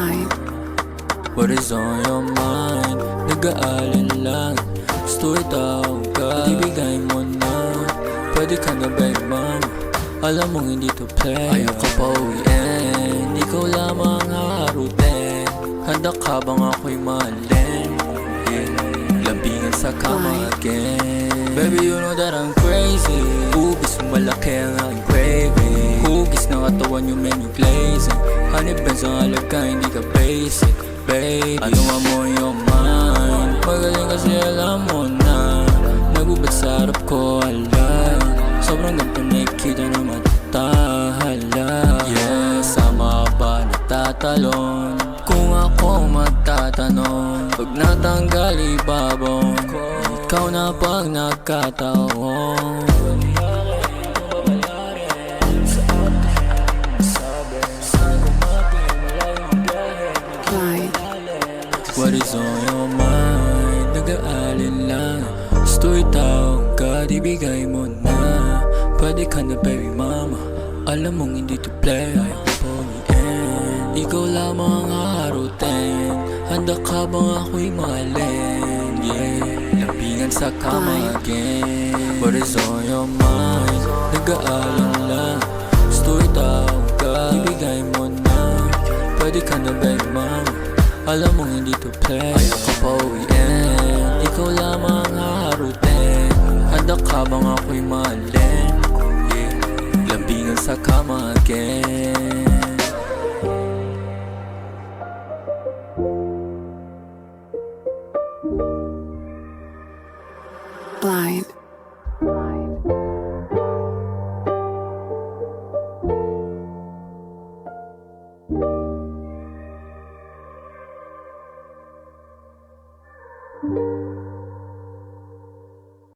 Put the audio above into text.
Blind. What is on your mind? Nag-aalala lang. Gusto itawag ka, ibigay mo na. Pwede ka na ba ma'am? Alam mong hindi to play. Ayaw ka pa uwiin, ikaw lamang harutin. Handa ka bang ako'y mahalin? Yeah. Lambingan sa kama again. Baby, you know that I'm crazy. Hugis malaki ang aking craving. Hugis ng katawan yung menu glazing. Honey Benz ang alaga, hindi ka basic. Baby, ano nga mo yung mind? Magaling kasi alam mo na. Nagubad sa harap ko, ala. Sobrang ganito nakikita na matahala. Yeah, sama ka ba natatalon? Kung ako magtatanong, pag natanggal ibabaw ko, ikaw na pag nagkataon. Blind. What is on your mind? Nag-aalala lang. Gusto itawag ka, di bigay mo na. Pwede ka na baby mama. Alam mong hindi to play. Ayaw ko pa uwiin, ikaw lamang harutin. Handa ka bang ako'y mahalin? Yeah, lambingan sa kama again. What is on your mind? Nag-aalala lang. Gusto itawag ka, di bigay mo na. Pwede ka na baby mama. Alam mong hindi to play. Ayaw ka pa uwiin, ikaw lamang harutin. Handa ka bang ako'y mahalin? Yeah, lambingan sa kama again. Blind.